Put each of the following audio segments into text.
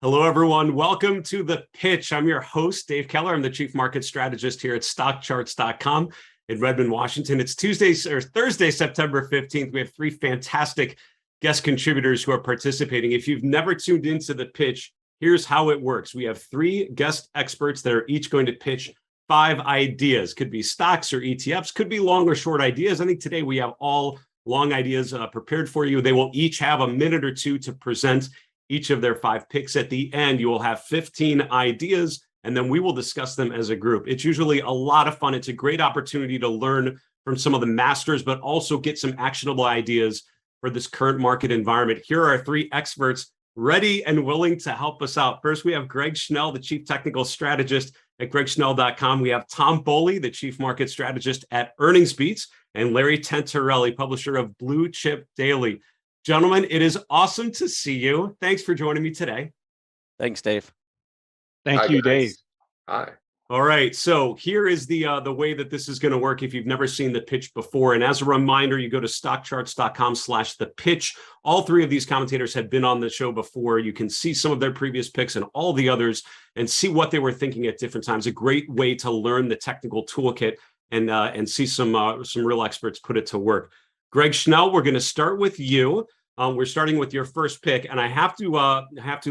Hello, everyone. Welcome to The Pitch. I'm your host, Dave Keller. I'm the Chief Market Strategist here at StockCharts.com in Redmond, Washington. It's Thursday, September 15th. We have three fantastic guest contributors who are participating. If you've never tuned into The Pitch, here's how it works. We have three guest experts that are each going to pitch 5 ideas. Could be stocks or ETFs, could be long or short ideas. I think today we have all long ideas prepared for you. They will each have a minute or two to present each of their 5 picks. At the end, you will have 15 ideas, and then we will discuss them as a group. It's usually a lot of fun. It's a great opportunity to learn from some of the masters, but also get some actionable ideas for this current market environment. Here are 3 experts ready and willing to help us out. First, we have Greg Schnell, the Chief Technical Strategist at GregSchnell.com. We have Tom Bowley, the Chief Market Strategist at Earnings Beats, and Larry Tentarelli, publisher of Blue Chip Daily. Gentlemen, it is awesome to see you. Thanks for joining me today. Thanks, Dave. Thank you, Dave. Hi. All right, so here is the way that this is going to work if you've never seen The Pitch before. And as a reminder, you go to StockCharts.com/thepitch. All 3 of these commentators have been on the show before. You can see some of their previous picks and all the others and see what they were thinking at different times. A great way to learn the technical toolkit and see some real experts put it to work. Greg Schnell, we're going to start with you. We're starting with your first pick, and I have to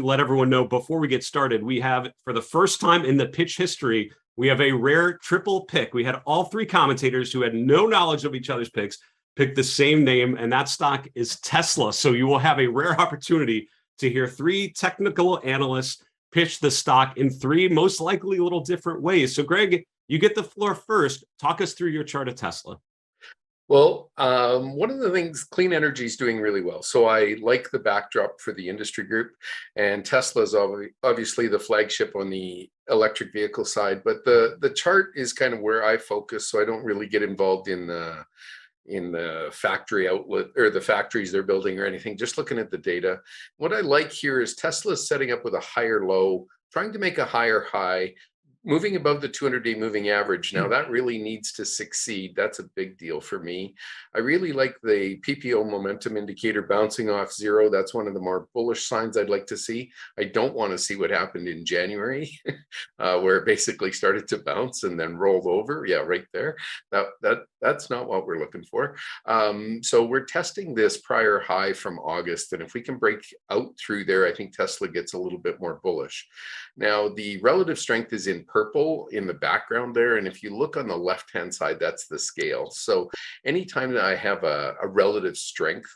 let everyone know before we get started, we have, for the first time in The Pitch history, we have a rare triple pick. We had all 3 commentators who had no knowledge of each other's picks pick the same name, and that stock is Tesla. So you will have a rare opportunity to hear 3 technical analysts pitch the stock in 3 most likely a little different ways. So Greg, you get the floor first. Talk us through your chart of Tesla. Well, one of the things, clean energy is doing really well. So I like the backdrop for the industry group, and Tesla is obviously the flagship on the electric vehicle side. But the chart is kind of where I focus, so I don't really get involved in the factory outlet or the factories they're building or anything. Just looking at the data. What I like here is Tesla is setting up with a higher low, trying to make a higher high, moving above the 200-day moving average. Now that really needs to succeed. That's a big deal for me. I really like the PPO momentum indicator bouncing off 0. That's one of the more bullish signs I'd like to see. I don't want to see what happened in January, where it basically started to bounce and then rolled over. Yeah, right there. That's not what we're looking for. So we're testing this prior high from August, and if we can break out through there, I think Tesla gets a little bit more bullish. Now the relative strength is in purple in the background there, and if you look on the left hand side, that's the scale. So anytime that I have a relative strength,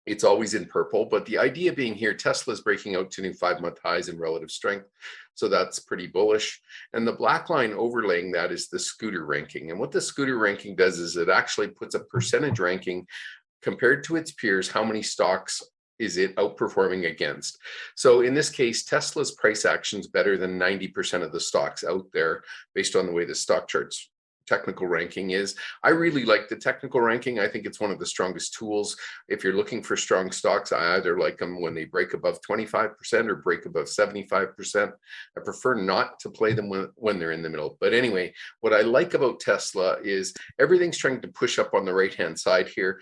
it's always in purple. But the idea being here, Tesla's breaking out to new 5-month highs in relative strength, so that's pretty bullish. And the black line overlaying that is the scooter ranking, and what the scooter ranking does is it actually puts a percentage ranking compared to its peers. How many stocks is it outperforming against? So in this case, Tesla's price action is better than 90% of the stocks out there based on the way the StockCharts technical ranking is. I really like the technical ranking. I think it's one of the strongest tools. If you're looking for strong stocks, I either like them when they break above 25% or break above 75%. I prefer not to play them when they're in the middle. But anyway, what I like about Tesla is everything's trying to push up on the right-hand side here.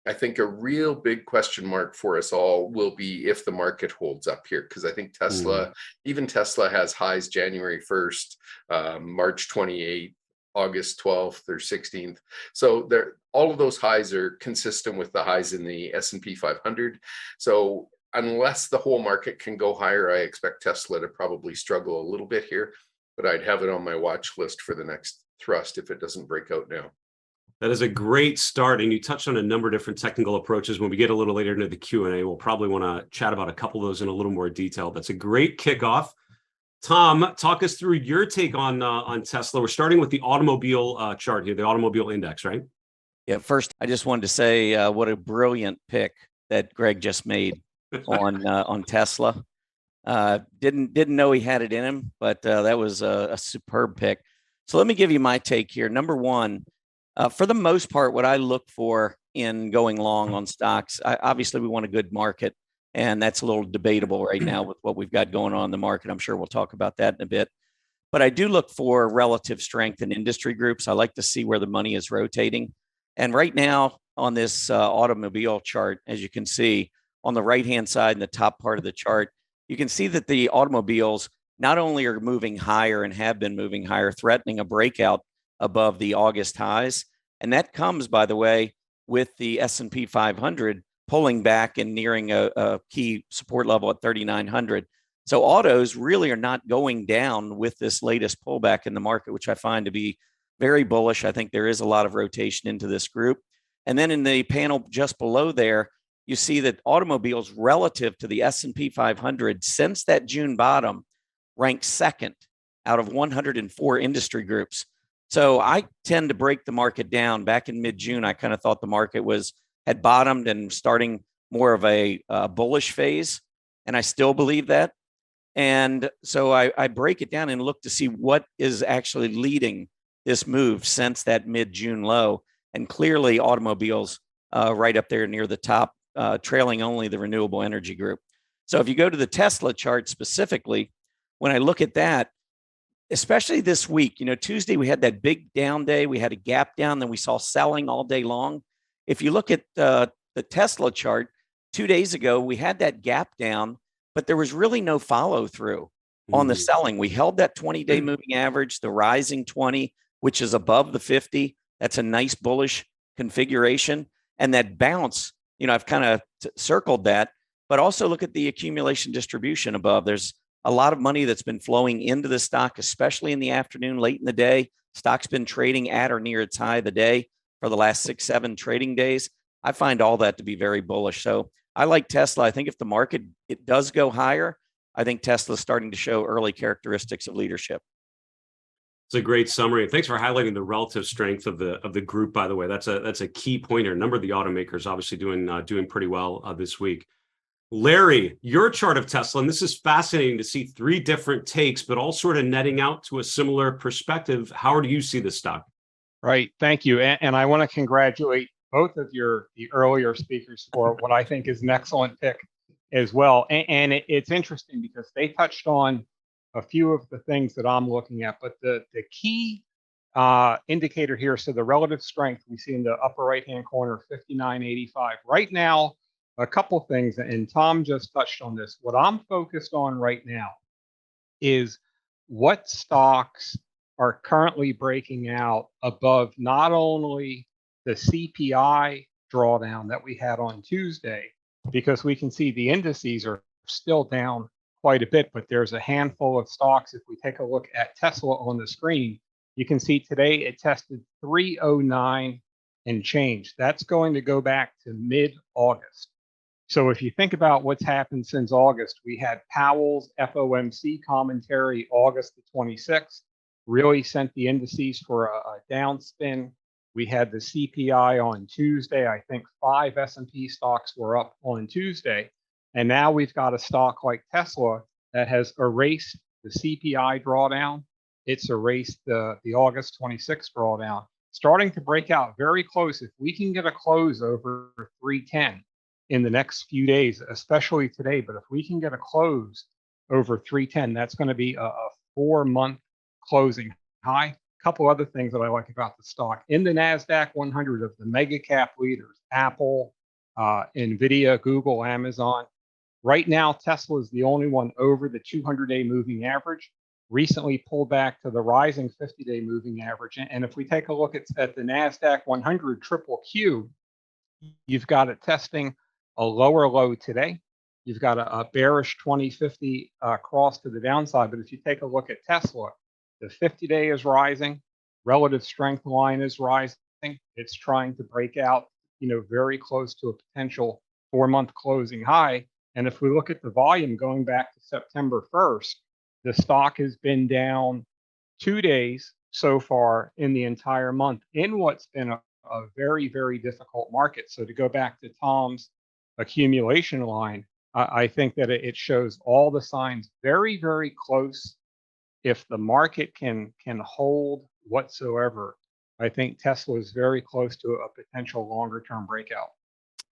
I think a real big question mark for us all will be if the market holds up here, because I think Tesla, even Tesla has highs January 1st, March 28th, August 12th or 16th. So all of those highs are consistent with the highs in the S&P 500. So unless the whole market can go higher, I expect Tesla to probably struggle a little bit here, but I'd have it on my watch list for the next thrust if it doesn't break out now. That is a great start, and you touched on a number of different technical approaches. When we get a little later into the Q&A, we'll probably want to chat about a couple of those in a little more detail. That's a great kickoff. Tom, talk us through your take on Tesla. We're starting with the automobile chart here, the automobile index, right? Yeah, first, I just wanted to say what a brilliant pick that Greg just made on Tesla. Didn't know he had it in him, but that was a superb pick. So let me give you my take here. Number one, for the most part, what I look for in going long on stocks, obviously we want a good market, and that's a little debatable right now with what we've got going on in the market. I'm sure we'll talk about that in a bit. But I do look for relative strength in industry groups. I like to see where the money is rotating. And right now on this automobile chart, as you can see on the right-hand side in the top part of the chart, you can see that the automobiles not only are moving higher and have been moving higher, threatening a breakout above the August highs. And that comes, by the way, with the S&P 500 pulling back and nearing a key support level at 3,900. So autos really are not going down with this latest pullback in the market, which I find to be very bullish. I think there is a lot of rotation into this group. And then in the panel just below there, you see that automobiles relative to the S&P 500 since that June bottom rank second out of 104 industry groups. So I tend to break the market down. Back in mid-June, I kind of thought the market had bottomed and starting more of a bullish phase. And I still believe that. And so I break it down and look to see what is actually leading this move since that mid-June low. And clearly automobiles right up there near the top, trailing only the renewable energy group. So if you go to the Tesla chart specifically, when I look at that, especially this week, Tuesday we had that big down day. We had a gap down, then we saw selling all day long. If you look at the Tesla chart, 2 days ago, we had that gap down, but there was really no follow through on the selling. We held that 20-day moving average, the rising 20, which is above the 50. That's a nice bullish configuration. And that bounce, I've kind of circled that, but also look at the accumulation distribution above. There's a lot of money that's been flowing into the stock, especially in the afternoon, late in the day. Stock's been trading at or near its high of the day for the last 6-7 trading days. I find all that to be very bullish. So I like Tesla. I think if the market it does go higher, I think Tesla's starting to show early characteristics of leadership. It's a great summary. Thanks for highlighting the relative strength of the group. By the way, that's a key pointer. A number of the automakers obviously doing pretty well this week. Larry, your chart of Tesla, and this is fascinating to see 3 different takes, but all sort of netting out to a similar perspective. How do you see this stock? Right. Thank you. And I want to congratulate both of the earlier speakers for what I think is an excellent pick as well. And it's interesting because they touched on a few of the things that I'm looking at, but the key indicator here, so the relative strength we see in the upper right-hand corner, 59.85. Right now, a couple things, and Tom just touched on this. What I'm focused on right now is what stocks are currently breaking out above not only the CPI drawdown that we had on Tuesday, because we can see the indices are still down quite a bit, but there's a handful of stocks. If we take a look at Tesla on the screen, you can see today it tested 309 and change. That's going to go back to mid-August. So if you think about what's happened since August, we had Powell's FOMC commentary August the 26th, really sent the indices for a downspin. We had the CPI on Tuesday. I think 5 S&P stocks were up on Tuesday. And now we've got a stock like Tesla that has erased the CPI drawdown. It's erased the August 26th drawdown, starting to break out very close. If we can get a close over 310 in the next few days, especially today, but if we can get a close over 310, that's going to be a 4-month closing high. A couple other things that I like about the stock. In the NASDAQ 100 of the mega cap leaders, Apple, NVIDIA, Google, Amazon. Right now, Tesla is the only one over the 200-day moving average, recently pulled back to the rising 50-day moving average. And if we take a look at the NASDAQ 100 triple Q, you've got it testing a lower low today. You've got a bearish 2050 cross to the downside. But if you take a look at Tesla, the 50-day is rising, relative strength line is rising. It's trying to break out, very close to a potential 4-month closing high. And if we look at the volume going back to September 1st, the stock has been down 2 days so far in the entire month in what's been a very, very difficult market. So to go back to Tom's accumulation line, I think that it shows all the signs very, very close. If the market can hold whatsoever. I think Tesla is very close to a potential longer-term breakout.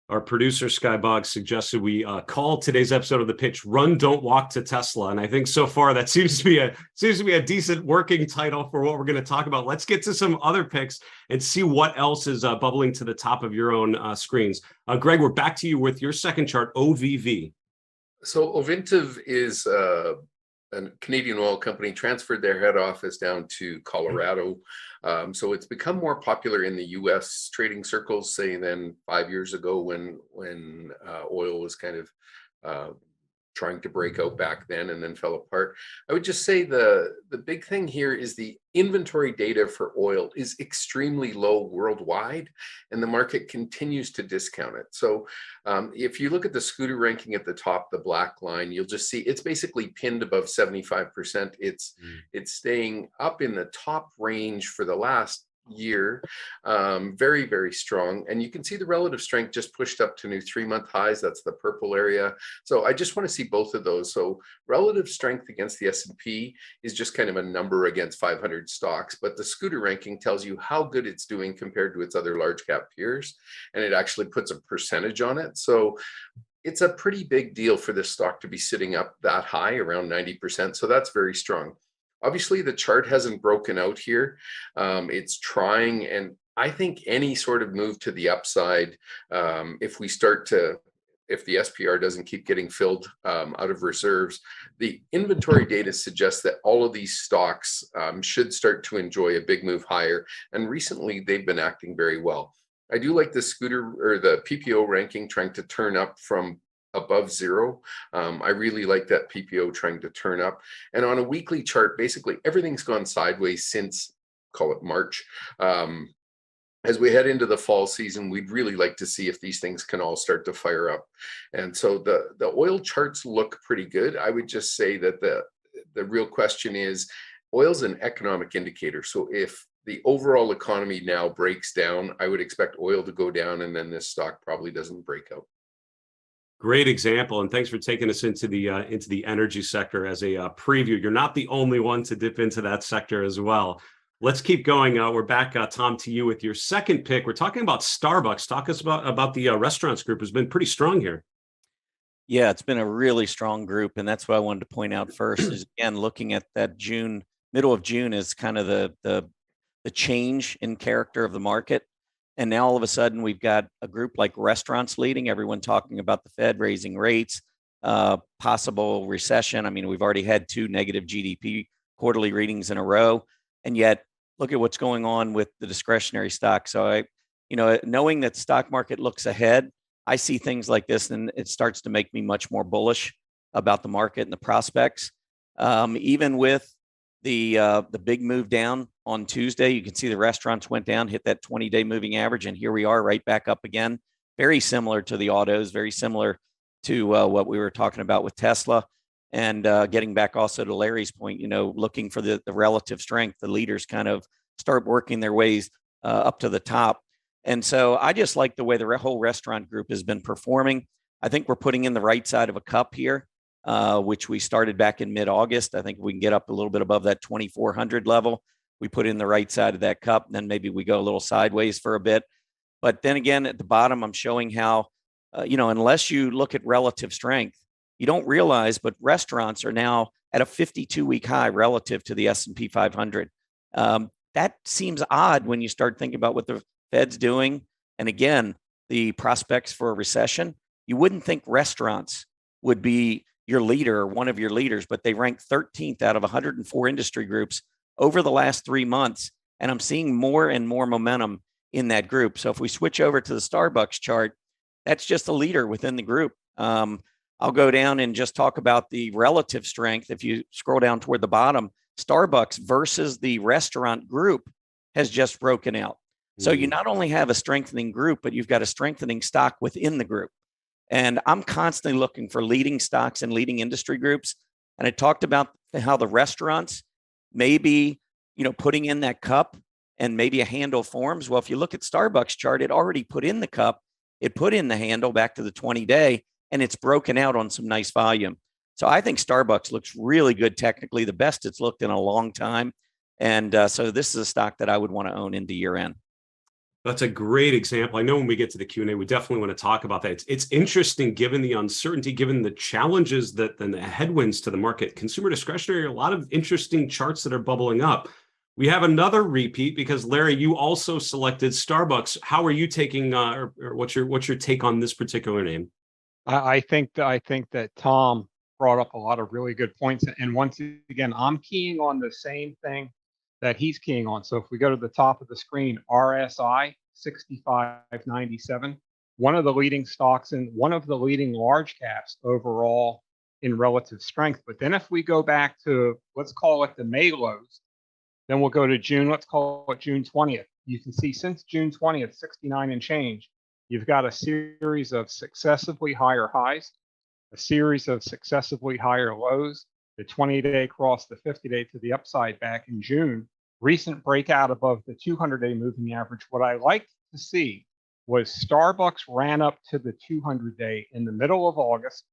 Our producer, Skybog, suggested we call today's episode of The Pitch "Run, Don't Walk to Tesla." And I think so far that seems to be a decent working title for what we're going to talk about. Let's get to some other picks and see what else is bubbling to the top of your own screens. Greg, we're back to you with your second chart, OVV. So Ovintiv is a Canadian oil company, transferred their head office down to Colorado. So it's become more popular in the U.S. trading circles, say, than 5 years ago when oil was kind of trying to break out back then and then fell apart. I would just say the big thing here is the inventory data for oil is extremely low worldwide, and the market continues to discount it. So if you look at the Scooter ranking at the top, the black line, you'll just see it's basically pinned above 75%. It's staying up in the top range for the last year, very, very strong. And you can see the relative strength just pushed up to new 3-month highs. That's the purple area. So I just want to see both of those. So relative strength against the S&P is just kind of a number against 500 stocks, but the Scooter ranking tells you how good it's doing compared to its other large cap peers. And it actually puts a percentage on it. So it's a pretty big deal for this stock to be sitting up that high, around 90%. So that's very strong. Obviously, the chart hasn't broken out here. It's trying, and I think any sort of move to the upside, if the SPR doesn't keep getting filled out of reserves, the inventory data suggests that all of these stocks should start to enjoy a big move higher. And recently, they've been acting very well. I do like the Scooter or the PPO ranking trying to turn up from above zero. I really like that PPO trying to turn up. And on a weekly chart, basically everything's gone sideways since, call it March. As we head into the fall season, we'd really like to see if these things can all start to fire up. And so the oil charts look pretty good. I would just say that the real question is, oil's an economic indicator. So if the overall economy now breaks down, I would expect oil to go down, and then this stock probably doesn't break out. Great example, and thanks for taking us into the energy sector as a preview. You're not the only one to dip into that sector as well. Let's keep going. We're back, Tom, to you with your second pick. We're talking about Starbucks. Talk us about the restaurants group. Has been pretty strong here. Yeah, it's been a really strong group, and that's what I wanted to point out first. Is again looking at that middle of June is kind of the change in character of the market. And now all of a sudden we've got a group like restaurants leading, everyone talking about the Fed raising rates, possible recession. I mean, we've already had 2 negative GDP quarterly readings in a row. And yet look at what's going on with the discretionary stock. So knowing that the stock market looks ahead, I see things like this and it starts to make me much more bullish about the market and the prospects. Even with the big move down on Tuesday, you can see the restaurants went down, hit that 20-day moving average, and here we are right back up again. Very similar to the autos, very similar to what we were talking about with Tesla. And getting back also to Larry's point, looking for the relative strength, the leaders kind of start working their ways up to the top. And so I just like the way the whole restaurant group has been performing. I think we're putting in the right side of a cup here, which we started back in mid-August. I think we can get up a little bit above that 2,400 level. We put in the right side of that cup, and then maybe we go a little sideways for a bit. But then again, at the bottom, I'm showing how, unless you look at relative strength, you don't realize, but restaurants are now at a 52-week high relative to the S&P 500. That seems odd when you start thinking about what the Fed's doing. And again, the prospects for a recession. You wouldn't think restaurants would be your leader or one of your leaders, but they rank 13th out of 104 industry groups over the last 3 months. And I'm seeing more and more momentum in that group. So if we switch over to the Starbucks chart, that's just a leader within the group. I'll go down and just talk about the relative strength. If you scroll down toward the bottom, Starbucks versus the restaurant group has just broken out. So you not only have a strengthening group, but you've got a strengthening stock within the group. And I'm constantly looking for leading stocks and leading industry groups. And I talked about how the restaurants maybe, putting in that cup and maybe a handle forms. Well, if you look at Starbucks chart, it already put in the cup, it put in the handle back to the 20-day, and it's broken out on some nice volume. So I think Starbucks looks really good technically, the best it's looked in a long time. And so this is a stock that I would want to own into year end. That's a great example. I know when we get to the Q&A, we definitely want to talk about that. It's interesting, given the uncertainty, given the challenges that and the headwinds to the market, consumer discretionary, a lot of interesting charts that are bubbling up. We have another repeat because Larry, you also selected StarBucks. How are you taking, or what's your take on this particular name? I think that Tom brought up a lot of really good points. And once again, I'm keying on the same thing that he's keying on. So if we go to the top of the screen, RSI 6597, one of the leading stocks and one of the leading large caps overall in relative strength. But then if we go back to, let's call it the May lows, then we'll go to June, let's call it June 20th. You can see since June 20th, 69 and change, you've got a series of successively higher highs, a series of successively higher lows. The 20-day crossed the 50-day to the upside back in June. Recent breakout above the 200-day moving average. What I liked to see was Starbucks ran up to the 200-day in the middle of August.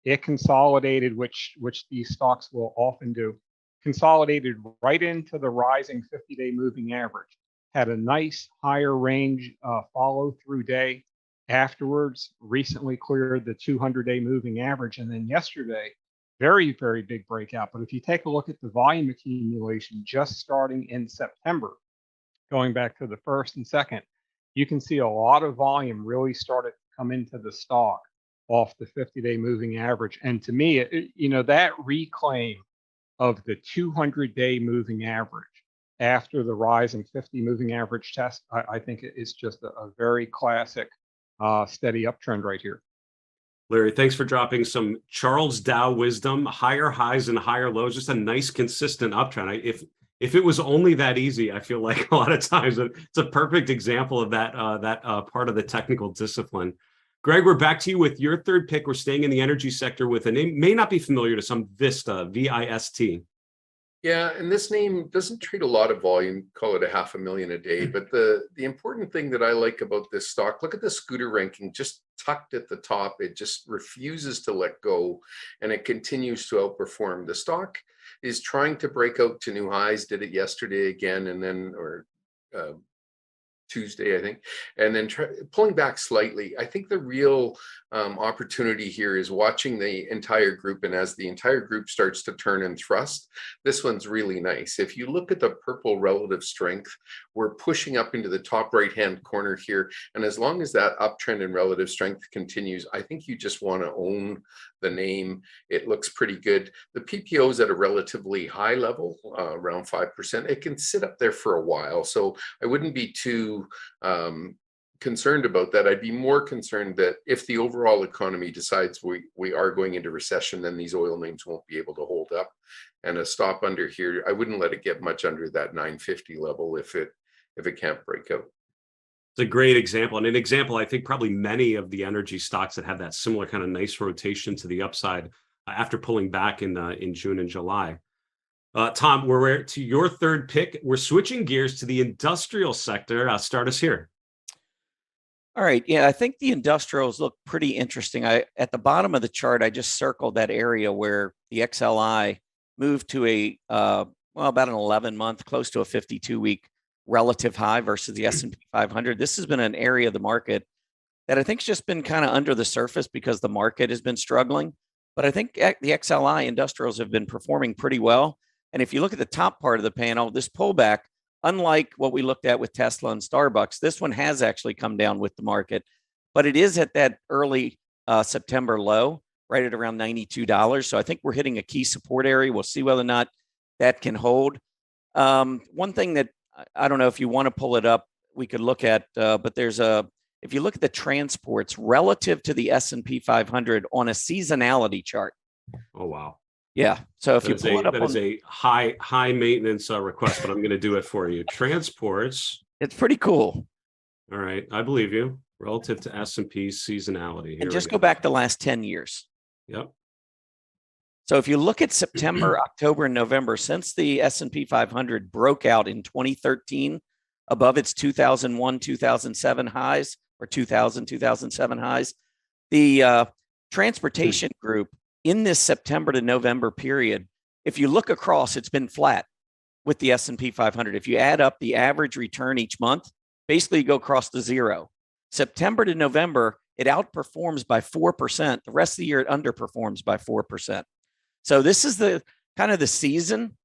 It consolidated, which these stocks will often do, consolidated right into the rising 50-day moving average. Had a nice higher range follow-through day. Afterwards, recently cleared the 200-day moving average. And then yesterday, very, very big breakout. But if you take a look at the volume accumulation just starting in September, going back to the first and second, you can see a lot of volume really started to come into the stock off the 50-day moving average. And to me, that reclaim of the 200-day moving average after the rising 50 moving average test, I think it is just a very classic steady uptrend right here. Larry, thanks for dropping some Charles Dow wisdom, higher highs and higher lows, just a nice consistent uptrend. If it was only that easy, I feel like a lot of times it's a perfect example of that part of the technical discipline. Greg, we're back to you with your third pick. We're staying in the energy sector with a name may not be familiar to some, Vista, V-I-S-T. Yeah, and this name doesn't trade a lot of volume, call it 500,000 a day. But the important thing that I like about this stock, look at the scooter ranking, just tucked at the top. It just refuses to let go, and it continues to outperform. The stock is trying to break out to new highs, did it yesterday again, and then, or Tuesday, I think, and then pulling back slightly. I think the real opportunity here is watching the entire group, and as the entire group starts to turn and thrust, this one's really nice. If you look at the purple relative strength, we're pushing up into the top right-hand corner here, and as long as that uptrend in relative strength continues, I think you just want to own the name. It looks pretty good. The PPO is at a relatively high level, around 5%. It can sit up there for a while, so I wouldn't be too concerned about that. I'd be more concerned that if the overall economy decides we are going into recession, then these oil names won't be able to hold up. And a stop under here, I wouldn't let it get much under that 950 level if it can't break out. It's a great example, and an example I think probably many of the energy stocks that have that similar kind of nice rotation to the upside after pulling back in June and July. Tom, we're to your third pick. We're switching gears to the industrial sector. Start us here. All right. Yeah, I think the industrials look pretty interesting. At the bottom of the chart, I just circled that area where the XLI moved to about an 11-month, close to a 52-week relative high versus the S&P 500. This has been an area of the market that I think has just been kind of under the surface because the market has been struggling. But I think the XLI industrials have been performing pretty well. And if you look at the top part of the panel, this pullback, unlike what we looked at with Tesla and Starbucks, this one has actually come down with the market, but it is at that early September low, right at around $92. So I think we're hitting a key support area. We'll see whether or not that can hold. One thing that I don't know if you want to pull it up, we could look at, but if you look at the transports relative to the S&P 500 on a seasonality chart. Oh, wow. Yeah. So if you pull it up, that is a high maintenance request, but I'm going to do it for you. Transports. It's pretty cool. All right. I believe you. Relative to S&P seasonality. And just go back the last 10 years. Yep. So if you look at September, October, and November, since the S&P 500 broke out in 2013 above its 2001, 2007 highs, or 2000, 2007 highs, the transportation group in this September to November period, if you look across, it's been flat. with the S&P 500. If you add up the average return each month, basically you go across to zero. September to November, it outperforms by 4%. The rest of the year, it underperforms by 4%. So this is the kind of the season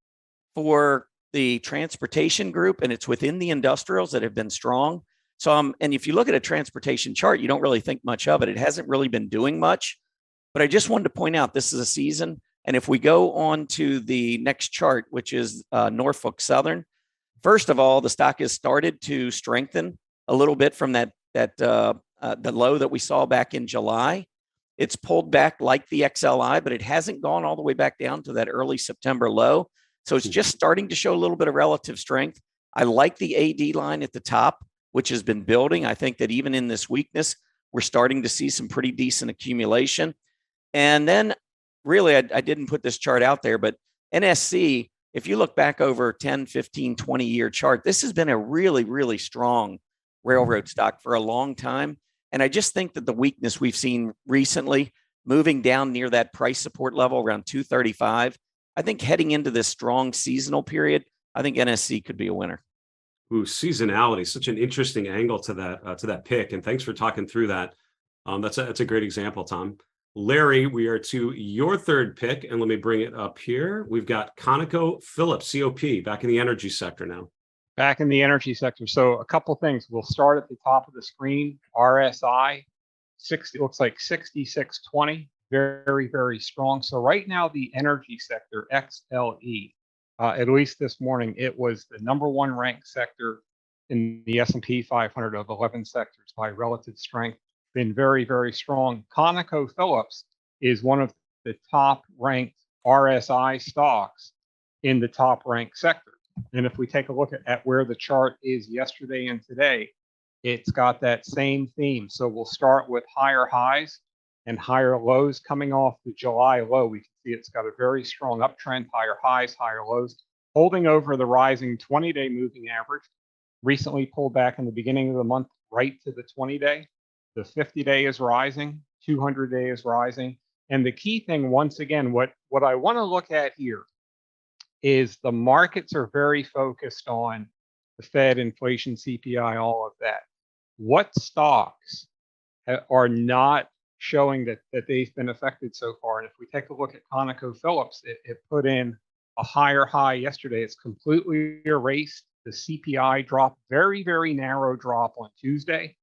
for the transportation group, and it's within the industrials that have been strong. So, and if you look at a transportation chart, you don't really think much of it. It hasn't really been doing much, but I just wanted to point out this is a season. And if we go on to the next chart, which is Norfolk Southern, first of all, the stock has started to strengthen a little bit from the low that we saw back in July. It's pulled back like the XLI, but it hasn't gone all the way back down to that early September low. So it's just starting to show a little bit of relative strength. I like the AD line at the top, which has been building. I think that even in this weakness, we're starting to see some pretty decent accumulation. And then really, I didn't put this chart out there, but NSC, if you look back over 10, 15, 20-year chart, this has been a really, really strong railroad stock for a long time. And I just think that the weakness we've seen recently, moving down near that price support level around 235, I think heading into this strong seasonal period, I think NSC could be a winner. Ooh, seasonality, such an interesting angle to that pick. And thanks for talking through that. That's a great example, Tom. Larry, we are to your third pick, and let me bring it up here. We've got ConocoPhillips, COP, back in the energy sector now. Back in the energy sector. So a couple things. We'll start at the top of the screen. RSI, 60, looks like 6620. Very, very strong. So right now, the energy sector, XLE, at least this morning, it was the #1 ranked sector in the S&P 500 of 11 sectors by relative strength. Been very, very strong. ConocoPhillips is one of the top ranked RSI stocks in the top ranked sector. And if we take a look at where the chart is yesterday and today, it's got that same theme. So we'll start with higher highs and higher lows coming off the July low. We can see it's got a very strong uptrend, higher highs, higher lows, holding over the rising 20-day moving average. Recently pulled back in the beginning of the month right to the 20-day. The 50-day is rising, 200-day is rising. And the key thing, once again, what I want to look at here is the markets are very focused on the Fed, inflation, CPI, all of that. What stocks are not showing that they've been affected so far? And if we take a look at ConocoPhillips, it put in a higher high yesterday. It's completely erased the CPI drop, very, very narrow drop on Tuesday.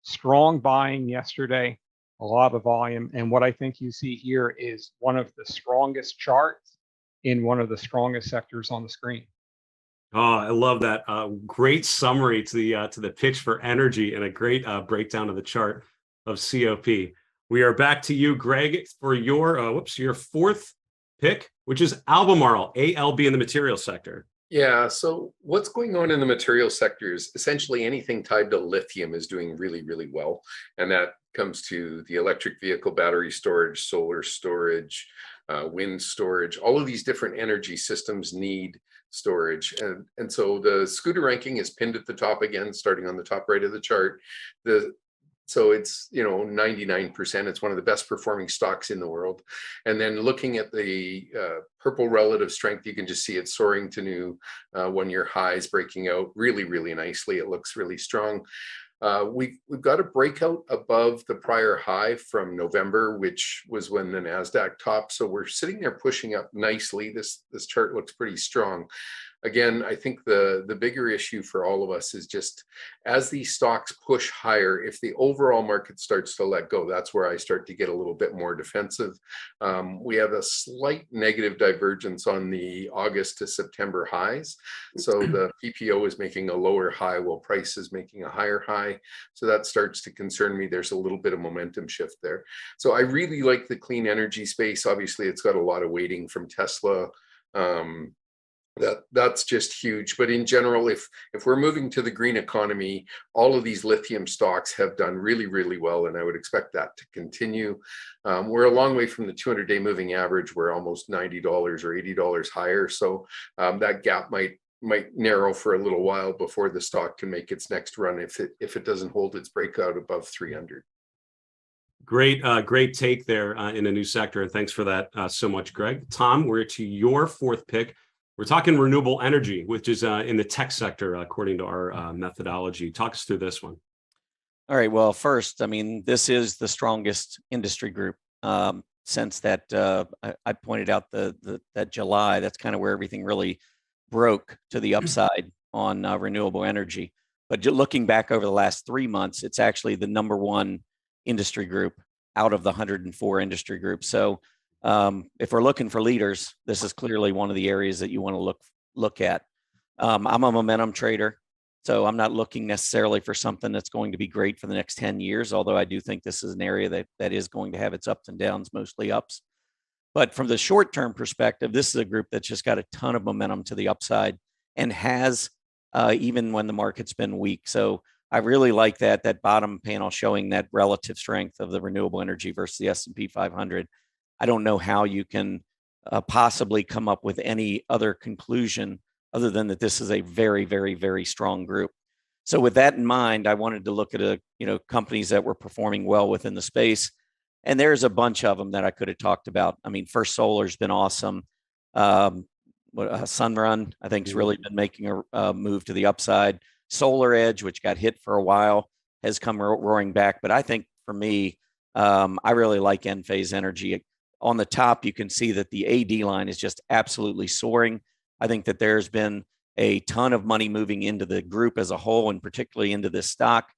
Strong buying yesterday, a lot of volume. And what I think you see here is one of the strongest charts in one of the strongest sectors on the screen. Oh, I love that. Great summary to the pitch for energy and a great breakdown of the chart of COP. We are back to you, Greg, for your fourth pick, which is Albemarle, ALB in the materials sector. Yeah, so what's going on in the materials sector is essentially anything tied to lithium is doing really, really well. And that comes to the electric vehicle battery storage, solar storage, wind storage. All of these different energy systems need storage. And so the scooter ranking is pinned at the top again, starting on the top right of the chart. So it's, 99%. It's one of the best performing stocks in the world. And then looking at the purple relative strength, you can just see it soaring to new one-year highs, breaking out really, really nicely. It looks really strong. We've got a breakout above the prior high from November, which was when the NASDAQ topped. So we're sitting there pushing up nicely. This chart looks pretty strong. Again, I think the bigger issue for all of us is just as these stocks push higher, if the overall market starts to let go, that's where I start to get a little bit more defensive. We have a slight negative divergence on the August to September highs. So the PPO is making a lower high while price is making a higher high. So that starts to concern me. There's a little bit of momentum shift there. So I really like the clean energy space. Obviously, it's got a lot of weighting from Tesla. That's just huge. But in general, if we're moving to the green economy, all of these lithium stocks have done really, really well, and I would expect that to continue. We're a long way from the 200-day moving average. We're almost $90 or $80 higher. So that gap might narrow for a little while before the stock can make its next run if it doesn't hold its breakout above 300. Great take there in a new sector. And thanks for that so much, Greg. Tom, we're to your fourth pick. We're talking renewable energy, which is in the tech sector, according to our methodology. Talk us through this one. All right. Well, first, I mean, this is the strongest industry group since that I pointed out that July. That's kind of where everything really broke to the upside on renewable energy. But looking back over the last 3 months, it's actually the number one industry group out of the 104 industry groups. So if we're looking for leaders, this is clearly one of the areas that you want to look at. I'm a momentum trader, so I'm not looking necessarily for something that's going to be great for the next 10 years, although I do think this is an area that is going to have its ups and downs, mostly ups. But from the short-term perspective, this is a group that's just got a ton of momentum to the upside and has even when the market's been weak. So I really like that bottom panel showing that relative strength of the renewable energy versus the S&P 500. I don't know how you can possibly come up with any other conclusion other than that this is a very, very, very strong group. So with that in mind, I wanted to look at companies that were performing well within the space. And there's a bunch of them that I could have talked about. I mean, First Solar's been awesome. Sunrun, I think, has really been making a move to the upside. Solar Edge, which got hit for a while, has come roaring back. But I think for me, I really like Enphase Energy. On the top, you can see that the AD line is just absolutely soaring. I think that there's been a ton of money moving into the group as a whole, and particularly into this stock.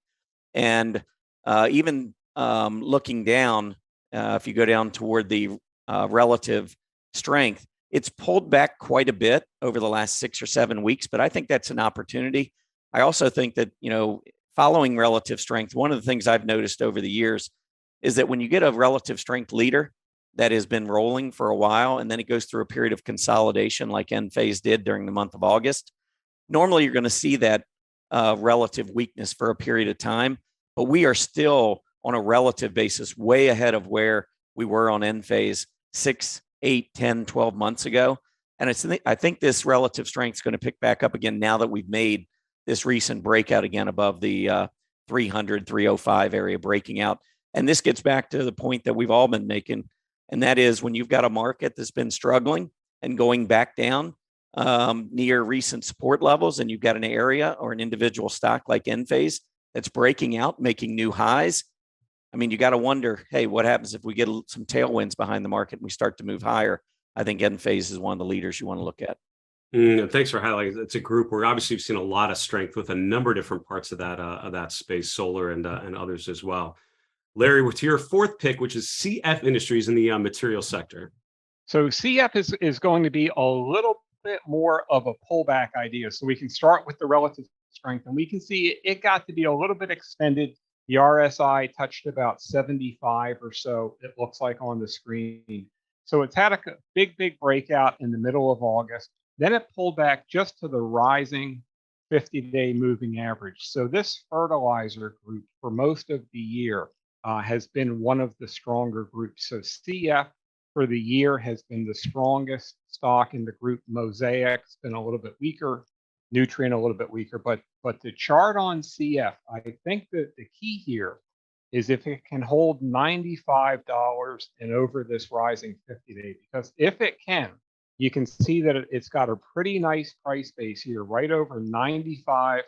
And even looking down, if you go down toward the relative strength, it's pulled back quite a bit over the last 6 or 7 weeks, but I think that's an opportunity. I also think that, following relative strength, one of the things I've noticed over the years is that when you get a relative strength leader that has been rolling for a while, and then it goes through a period of consolidation like Enphase did during the month of August, normally you're going to see that relative weakness for a period of time, but we are still on a relative basis way ahead of where we were on Enphase 6, 8, 10, 12 months ago. And I think this relative strength is going to pick back up again now that we've made this recent breakout again above the 300, 305 area breaking out. And this gets back to the point that we've all been making, and that is when you've got a market that's been struggling and going back down near recent support levels, and you've got an area or an individual stock like Enphase that's breaking out, making new highs. I mean, you got to wonder, hey, what happens if we get some tailwinds behind the market and we start to move higher? I think Enphase is one of the leaders you want to look at. Thanks for highlighting. It's a group where obviously we've seen a lot of strength with a number of different parts of that space, solar and others as well. Larry, we're to your fourth pick, which is CF Industries in the material sector. So CF is going to be a little bit more of a pullback idea. So we can start with the relative strength, and we can see it got to be a little bit extended. The RSI touched about 75 or so, it looks like on the screen. So it's had a big breakout in the middle of August. Then it pulled back just to the rising 50-day moving average. So this fertilizer group for most of the year has been one of the stronger groups. So CF for the year has been the strongest stock in the group. Mosaic's been a little bit weaker, Nutrien a little bit weaker, but the chart on CF, I think that the key here is if it can hold $95 and over this rising 50-day, because if it can, you can see that it's got a pretty nice price base here, right over 95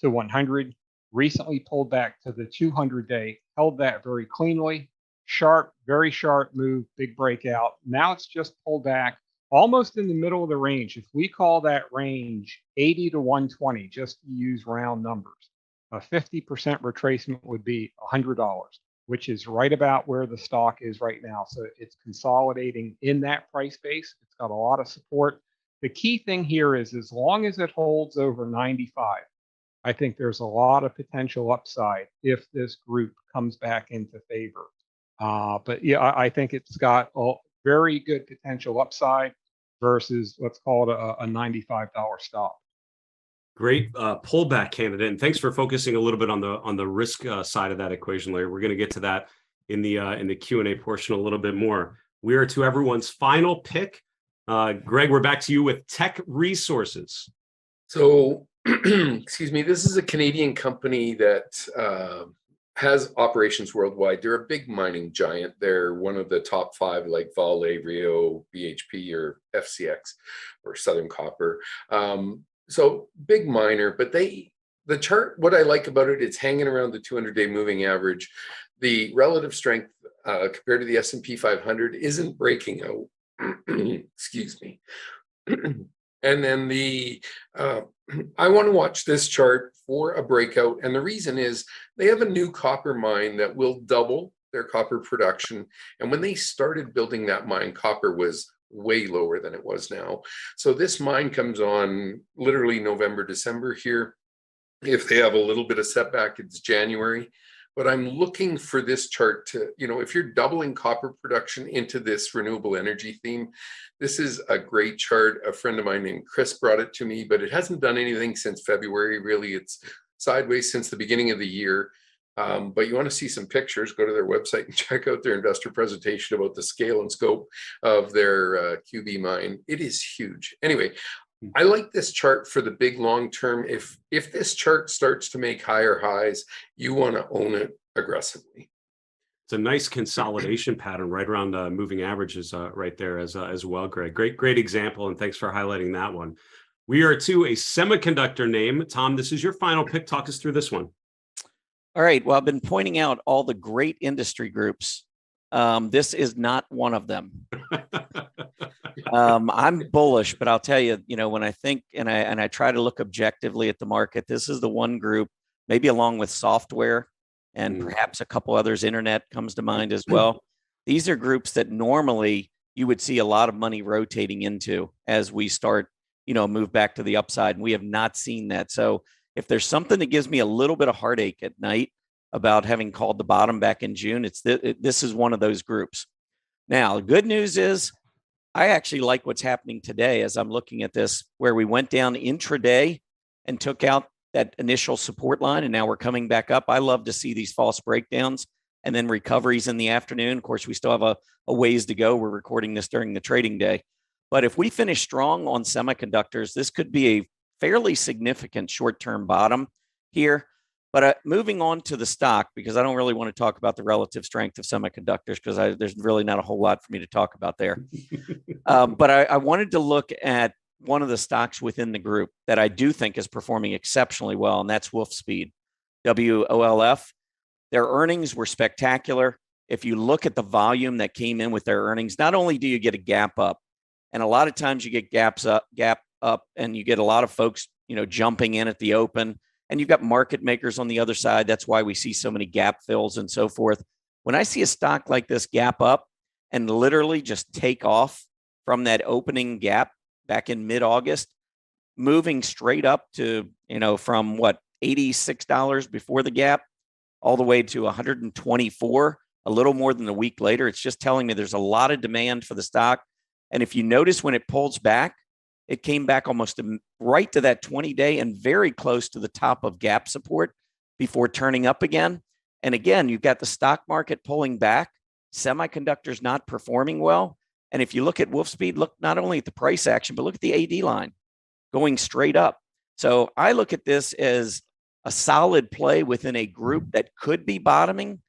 to 100, recently pulled back to the 200-day, held that very cleanly, sharp, very sharp move, big breakout. Now it's just pulled back almost in the middle of the range. If we call that range 80 to 120, just to use round numbers, a 50% retracement would be $100, which is right about where the stock is right now. So it's consolidating in that price base. It's got a lot of support. The key thing here is as long as it holds over 95, I think there's a lot of potential upside if this group comes back into favor. But yeah, I think it's got a very good potential upside versus let's call it a $95 stop. Great pullback candidate, and thanks for focusing a little bit on the risk side of that equation, Larry. We're going to get to that in the Q&A portion a little bit more. We are to everyone's final pick. Greg, we're back to you with Teck Resources. So, excuse me, this is a Canadian company that has operations worldwide. They're a big mining giant. They're one of the top 5, like Vale, Rio, BHP, or FCX, or Southern Copper. So big miner, but the chart, what I like about it, it's hanging around the 200-day moving average. The relative strength compared to the S&P 500 isn't breaking out. Excuse me. And then I want to watch this chart for a breakout. And the reason is they have a new copper mine that will double their copper production. And when they started building that mine, copper was way lower than it was now. So this mine comes on literally November, December here. If they have a little bit of setback, it's January. But I'm looking for this chart to, if you're doubling copper production into this renewable energy theme, this is a great chart. A friend of mine named Chris brought it to me, but it hasn't done anything since February. Really, it's sideways since the beginning of the year. But you want to see some pictures, go to their website and check out their investor presentation about the scale and scope of their QB mine. It is huge. Anyway, I like this chart for the big long term. If this chart starts to make higher highs, you want to own it aggressively. It's a nice consolidation pattern right around moving averages right there as well, Greg. Great example, and thanks for highlighting that one. We are to a semiconductor name. Tom, this is your final pick. Talk us through this one. All right. Well, I've been pointing out all the great industry groups. This is not one of them. I'm bullish, but I'll tell you, when I think and I try to look objectively at the market, this is the one group, maybe along with software and perhaps a couple others, internet comes to mind as well. These are groups that normally you would see a lot of money rotating into as we start, move back to the upside. And we have not seen that. So if there's something that gives me a little bit of heartache at night about having called the bottom back in June, this is one of those groups. Now, the good news is I actually like what's happening today as I'm looking at this, where we went down intraday and took out that initial support line, and now we're coming back up. I love to see these false breakdowns and then recoveries in the afternoon. Of course, we still have a ways to go. We're recording this during the trading day. But if we finish strong on semiconductors, this could be a fairly significant short-term bottom here. But moving on to the stock, because I don't really want to talk about the relative strength of semiconductors, because there's really not a whole lot for me to talk about there. But I wanted to look at one of the stocks within the group that I do think is performing exceptionally well, and that's Wolfspeed, WOLF. Their earnings were spectacular. If you look at the volume that came in with their earnings, not only do you get a gap up, and a lot of times you get gap up, and you get a lot of folks, jumping in at the open. And you've got market makers on the other side. That's why we see so many gap fills and so forth. When I see a stock like this gap up and literally just take off from that opening gap back in mid-August, moving straight up to, from $86 before the gap all the way to 124, a little more than a week later, it's just telling me there's a lot of demand for the stock. And if you notice when it pulls back, it came back almost right to that 20-day and very close to the top of gap support before turning up again. And again, you've got the stock market pulling back, semiconductors not performing well. And if you look at Wolfspeed, look not only at the price action, but look at the AD line going straight up. So I look at this as a solid play within a group that could be bottoming.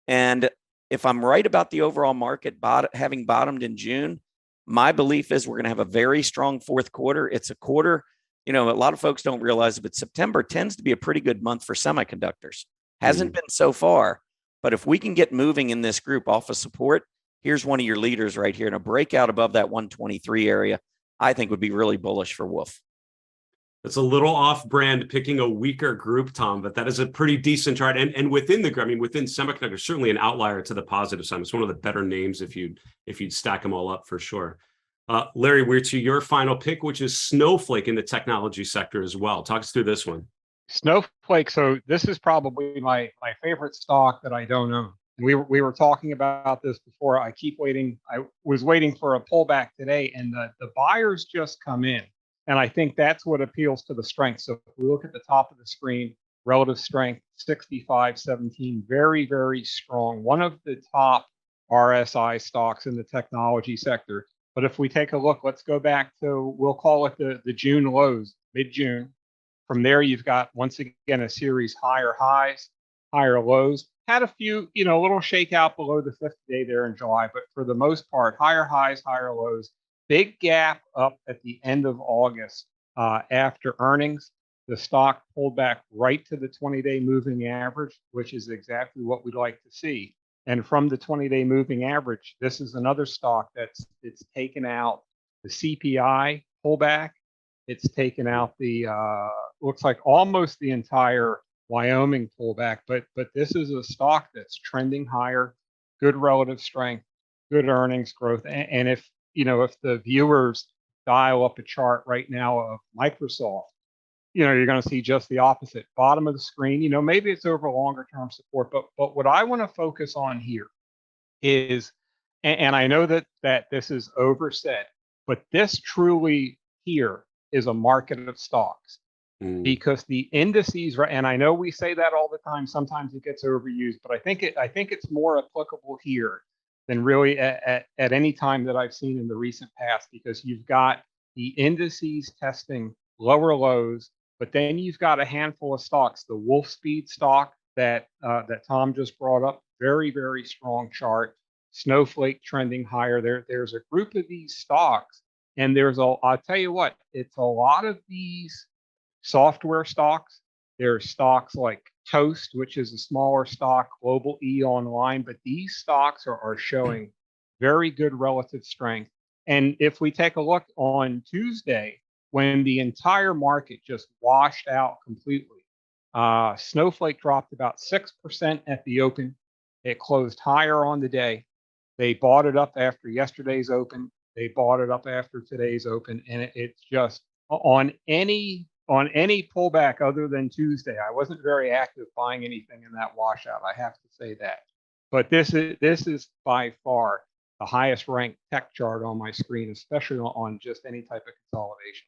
And if I'm right about the overall market having bottomed in June, my belief is we're going to have a very strong fourth quarter. It's a quarter, a lot of folks don't realize it, but September tends to be a pretty good month for semiconductors. Hasn't been so far, but if we can get moving in this group off of support, here's one of your leaders right here, and a breakout above that 123 area, I think would be really bullish for Wolf. It's a little off-brand picking a weaker group, Tom, but that is a pretty decent chart. And within the group, within semiconductors, certainly an outlier to the positive side. It's one of the better names if you'd stack them all up for sure. Larry, we're to your final pick, which is Snowflake in the technology sector as well. Talk us through this one. Snowflake. So this is probably my favorite stock that I don't own. We were talking about this before. I keep waiting. I was waiting for a pullback today, and the buyers just come in. And I think that's what appeals to the strength. So if we look at the top of the screen, relative strength, 65.17, very, very strong. One of the top RSI stocks in the technology sector. But if we take a look, let's go back to, we'll call it the June lows, mid-June. From there, you've got, once again, a series higher highs, higher lows. Had a few, a little shakeout below the 50-day there in July, but for the most part, higher highs, higher lows. Big gap up at the end of August after earnings. The stock pulled back right to the 20-day moving average, which is exactly what we'd like to see. And from the 20-day moving average, this is another stock it's taken out the CPI pullback. It's taken out the looks like almost the entire Wyoming pullback, but this is a stock that's trending higher, good relative strength, good earnings growth. And if the viewers dial up a chart right now of Microsoft, you're going to see just the opposite. Bottom of the screen, maybe it's over longer term support, but what I want to focus on here is, and I know that this is oversaid, but this truly here is a market of stocks. Because the indices, and I know we say that all the time, sometimes it gets overused, but I think it's more applicable here than really at any time that I've seen in the recent past, because you've got the indices testing lower lows, but then you've got a handful of stocks, the Wolfspeed stock that Tom just brought up, very, very strong chart, Snowflake trending higher. There's a group of these stocks, and I'll tell you what, it's a lot of these software stocks. There are stocks like Toast, which is a smaller stock, Global E Online, but these stocks are showing very good relative strength. And if we take a look on Tuesday, when the entire market just washed out completely, Snowflake dropped about 6% at the open. It closed higher on the day. They bought it up after yesterday's open. They bought it up after today's open, and it's just on any pullback other than Tuesday. I wasn't very active buying anything in that washout, I have to say that. But this is by far the highest ranked tech chart on my screen, especially on just any type of consolidation.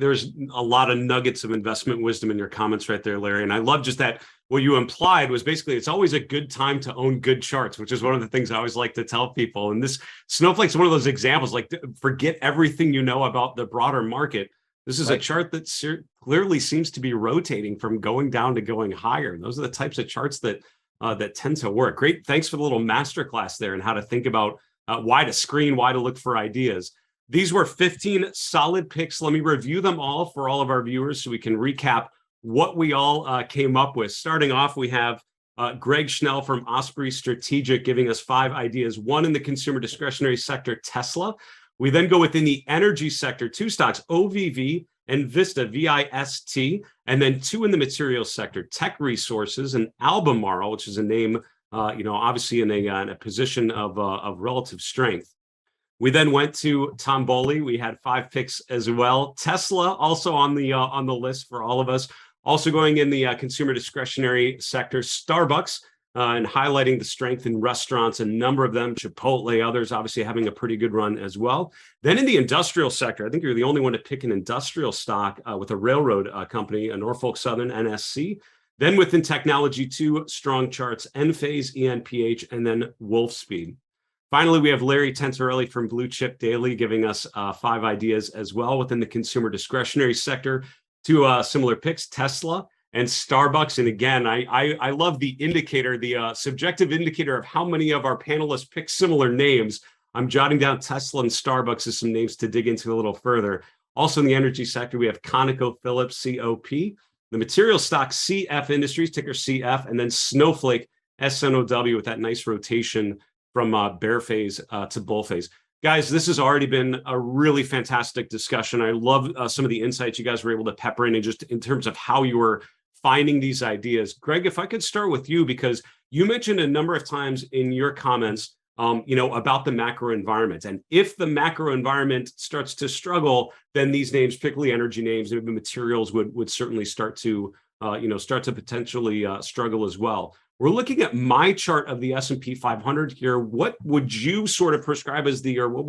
There's a lot of nuggets of investment wisdom in your comments right there, Larry. And I love just that what you implied was basically it's always a good time to own good charts, which is one of the things I always like to tell people. And this Snowflake's one of those examples, like forget everything you know about the broader market. This is right. A chart that clearly seems to be rotating from going down to going higher. Those are the types of charts that tend to work. Great. Thanks for the little masterclass there and how to think about why to screen, why to look for ideas. These were 15 solid picks. Let me review them all for all of our viewers so we can recap what we all came up with. Starting off, we have Greg Schnell from Osprey Strategic giving us 5 ideas. 1 in the consumer discretionary sector, Tesla. We then go within the energy sector, 2 stocks, OVV and Vista, VIST, and then 2 in the materials sector, Teck Resources and Albemarle, which is a name, obviously in a position of relative strength. We then went to Tom Bowley. We had 5 picks as well. Tesla also on the list for all of us. Also going in the consumer discretionary sector, Starbucks, and highlighting the strength in restaurants, a number of them, Chipotle, others obviously having a pretty good run as well. Then in the industrial sector, I think you're the only one to pick an industrial stock with a railroad company, a Norfolk Southern, NSC. Then within technology, 2 strong charts, Enphase, ENPH, and then Wolfspeed. Finally, we have Larry Tentarelli from Blue Chip Daily giving us 5 ideas as well within the consumer discretionary sector. 2 similar picks, Tesla and Starbucks. And again, I love the indicator, the subjective indicator of how many of our panelists pick similar names. I'm jotting down Tesla and Starbucks as some names to dig into a little further. Also in the energy sector, we have ConocoPhillips, COP, the material stock CF Industries, ticker CF, and then Snowflake, SNOW, with that nice rotation from bear phase to bull phase. Guys, this has already been a really fantastic discussion. I love some of the insights you guys were able to pepper in, and just in terms of how you were finding these ideas. Greg, if I could start with you, because you mentioned a number of times in your comments, about the macro environment. And if the macro environment starts to struggle, then these names, particularly energy names, maybe materials would certainly start to potentially struggle as well. We're looking at my chart of the S&P 500 here. What would you sort of prescribe as how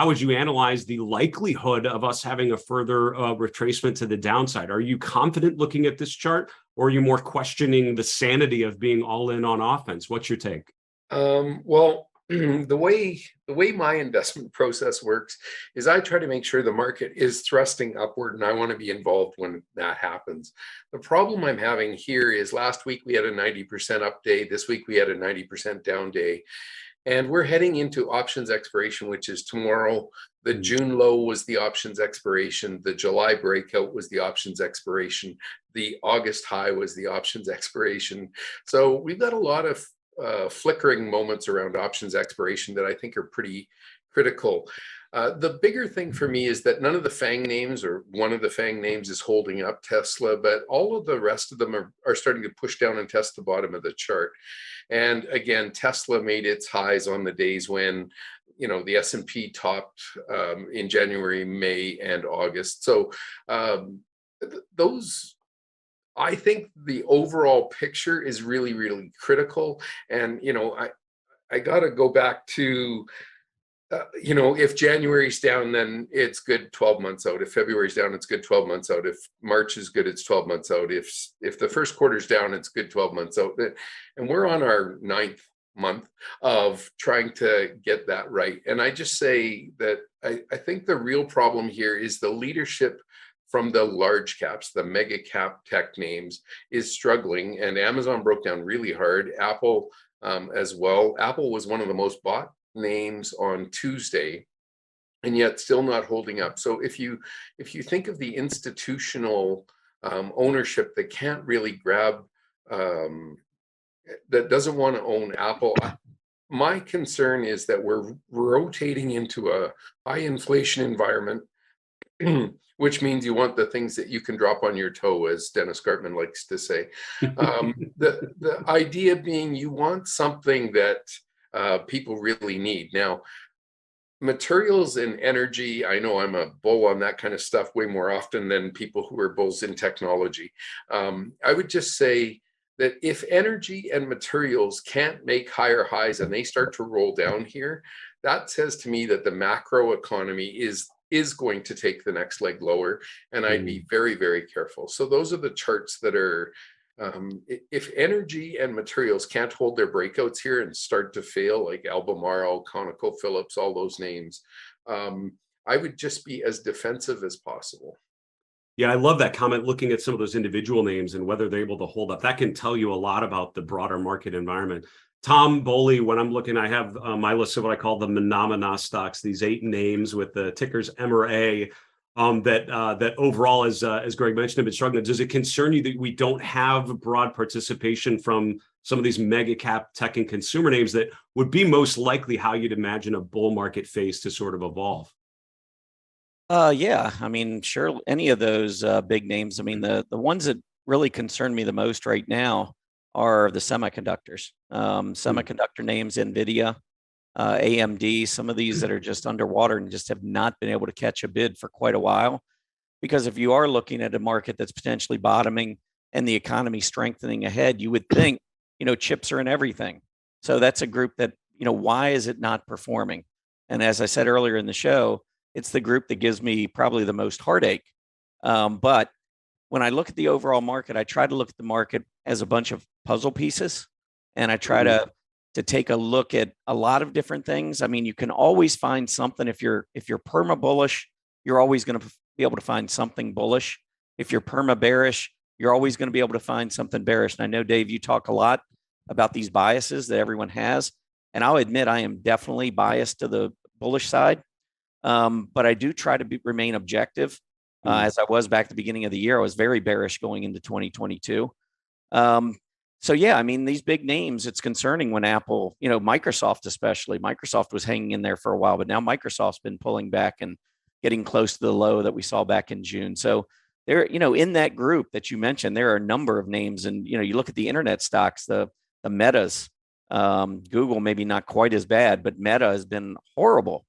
would you analyze the likelihood of us having a further retracement to the downside? Are you confident looking at this chart, or are you more questioning the sanity of being all in on offense? What's your take? Well, the way my investment process works is I try to make sure the market is thrusting upward, and I want to be involved when that happens. The problem I'm having here is last week we had a 90% up day. This week we had a 90% down day. And we're heading into options expiration, which is tomorrow. The June low was the options expiration. The July breakout was the options expiration. The August high was the options expiration. So we've got a lot of flickering moments around options expiration that I think are pretty critical. The bigger thing for me is that none of the FANG names, or one of the FANG names, is holding up Tesla, but all of the rest of them are starting to push down and test the bottom of the chart. And again, Tesla made its highs on the days when, you know, the S&P topped in January, May, and August. So those, I think the overall picture is really, really critical. And, you know, I got to go back to, you know, if January's down, then it's good 12 months out. If February's down, it's good 12 months out. If March is good, it's 12 months out. If the first quarter's down, it's good 12 months out. And we're on our 9th month of trying to get that right. And I just say that I think the real problem here is the leadership from the large caps, the mega cap tech names, is struggling. And Amazon broke down really hard. Apple as well. Apple was one of the most bought names on Tuesday, and yet still not holding up. So if you think of the institutional ownership that can't really grab, that doesn't want to own Apple, my concern is that we're rotating into a high inflation environment, which means you want the things that you can drop on your toe, as Dennis Gartman likes to say. The idea being you want something that people really need. Now, materials and energy, I know I'm a bull on that kind of stuff way more often than people who are bulls in technology. I would just say that if energy and materials can't make higher highs and they start to roll down here, that says to me that the macro economy is going to take the next leg lower, and I'd be very, very careful. So those are the charts that are, if energy and materials can't hold their breakouts here and start to fail, like Albemarle, ConocoPhillips, all those names, I would just be as defensive as possible. Yeah, I love that comment, looking at some of those individual names and whether they're able to hold up. That can tell you a lot about the broader market environment. Tom Bowley, when I'm looking, I have my list of what I call the phenomena stocks, these 8 names with the tickers M or A, that overall, as Greg mentioned, have been struggling. Does it concern you that we don't have broad participation from some of these mega cap tech and consumer names that would be most likely how you'd imagine a bull market phase to sort of evolve? Yeah, I mean, sure, any of those big names. I mean, the ones that really concern me the most right now are the semiconductors. Semiconductor names, NVIDIA, AMD, some of these that are just underwater and just have not been able to catch a bid for quite a while. Because if you are looking at a market that's potentially bottoming and the economy strengthening ahead, you would think, you know, chips are in everything. So that's a group that, you know, why is it not performing? And as I said earlier in the show, it's the group that gives me probably the most heartache. But when I look at the overall market, I try to look at the market as a bunch of puzzle pieces, and I try to take a look at a lot of different things. I mean, you can always find something. If you're perma bullish, you're always going to be able to find something bullish. If you're perma bearish, you're always going to be able to find something bearish. And I know, Dave, you talk a lot about these biases that everyone has, and I'll admit I am definitely biased to the bullish side. But I do try to remain objective. As I was back at the beginning of the year, I was very bearish going into 2022. So yeah, I mean, these big names, it's concerning when Apple, you know, Microsoft especially. Microsoft was hanging in there for a while, but now Microsoft's been pulling back and getting close to the low that we saw back in June. So there, you know, in that group that you mentioned, there are a number of names, and you know, you look at the internet stocks, the Metas, Google maybe not quite as bad, but Meta has been horrible.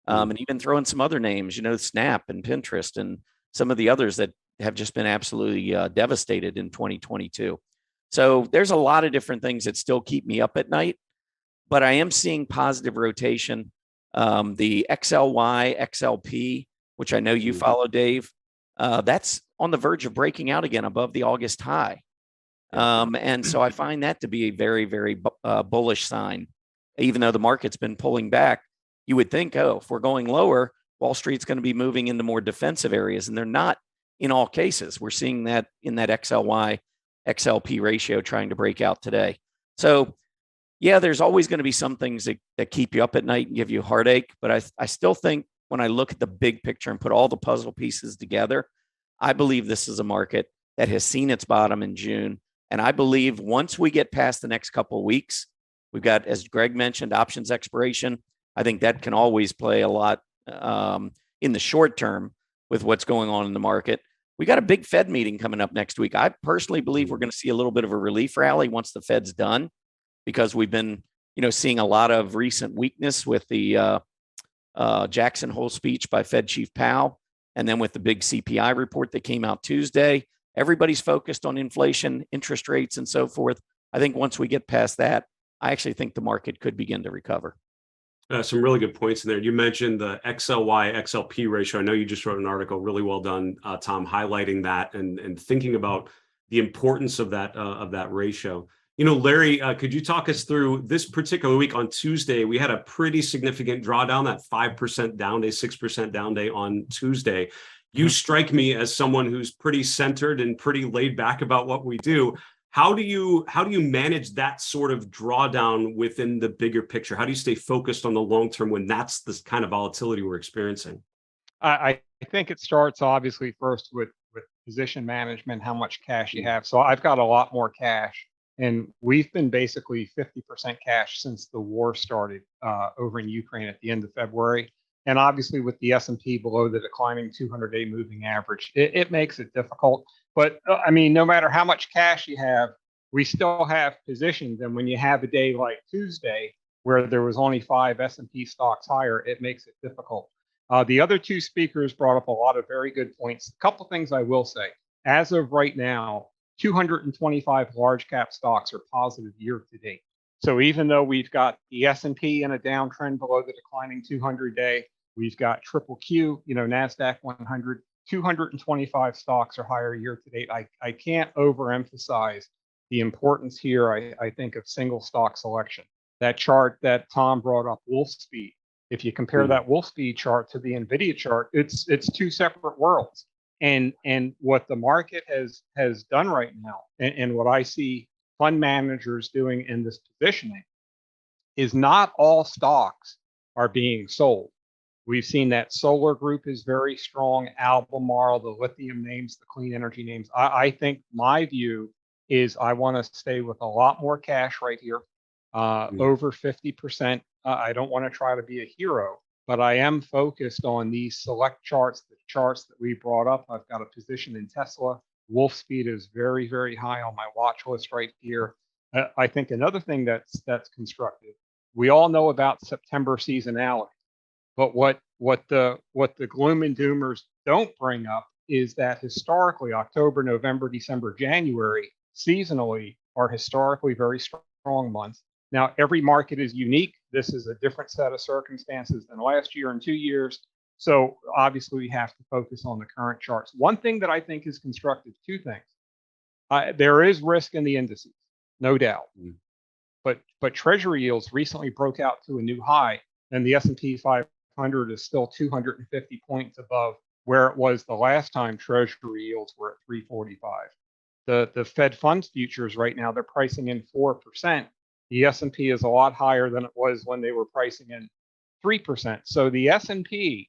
And even throw in some other names, you know, Snap and Pinterest and some of the others that have just been absolutely devastated in 2022. So there's a lot of different things that still keep me up at night, but I am seeing positive rotation. The XLY, XLP, which I know you follow, Dave, that's on the verge of breaking out again above the August high. And so I find that to be a very, very bullish sign. even though the market's been pulling back, you would think, oh, if we're going lower, Wall Street's going to be moving into more defensive areas. And they're not in all cases. We're seeing that in that XLY, XLP ratio trying to break out today. So yeah, there's always going to be some things that keep you up at night and give you a heartache. But I still think when I look at the big picture and put all the puzzle pieces together, I believe this is a market that has seen its bottom in June. And I believe once we get past the next couple of weeks, we've got, as Greg mentioned, options expiration. I think that can always play a lot in the short term with what's going on in the market. We got a big Fed meeting coming up next week. I personally believe we're going to see a little bit of a relief rally once the Fed's done, because we've been, seeing a lot of recent weakness with the Jackson Hole speech by Fed Chief Powell, and then with the big CPI report that came out Tuesday. Everybody's focused on inflation, interest rates, and so forth. I think once we get past that, I actually think the market could begin to recover. Some really good points in there. You mentioned the XLY, XLP ratio. I know you just wrote an article, really well done, Tom, highlighting that and thinking about the importance of that ratio. Larry, could you talk us through this particular week? On Tuesday, we had a pretty significant drawdown, that 5% down day, 6% down day on Tuesday. You strike me as someone who's pretty centered and pretty laid back about what we do. How do you manage that sort of drawdown within the bigger picture? How do you stay focused on the long term when that's the kind of volatility we're experiencing? I think it starts obviously first with position management, how much cash you have. So I've got a lot more cash, and we've been basically 50% cash since the war started over in Ukraine at the end of February. And obviously with the S&P below the declining 200-day moving average, it makes it difficult. But no matter how much cash you have, we still have positions. And when you have a day like Tuesday, where there was only 5 S&P stocks higher, it makes it difficult. The other two speakers brought up a lot of very good points. A couple things I will say. As of right now, 225 large cap stocks are positive year to date. So even though we've got the S&P in a downtrend below the declining 200-day, we've got triple Q, NASDAQ 100, 225 stocks are higher year to date. I can't overemphasize the importance here, I think, of single stock selection. That chart that Tom brought up, Wolfspeed, if you compare that Wolfspeed chart to the NVIDIA chart, it's two separate worlds. And what the market has done right now, and what I see fund managers doing in this positioning, is not all stocks are being sold. We've seen that solar group is very strong, Albemarle, the lithium names, the clean energy names. I think my view is I want to stay with a lot more cash right here, over 50%. I don't want to try to be a hero, but I am focused on these select charts, the charts that we brought up. I've got a position in Tesla. Wolfspeed is very, very high on my watch list right here. I think another thing that's constructive, we all know about September seasonality. But what the gloom and doomers don't bring up is that historically October, November, December, January seasonally are historically very strong months. Now, every market is unique. This is a different set of circumstances than last year and 2 years. So obviously we have to focus on the current charts. One thing that I think is constructive, two things. There is risk in the indices, no doubt. But treasury yields recently broke out to a new high, and the S&P 500 is still 250 points above where it was the last time treasury yields were at 345. The Fed funds futures right now, they're pricing in 4%. The S&P is a lot higher than it was when they were pricing in 3%. So the S&P,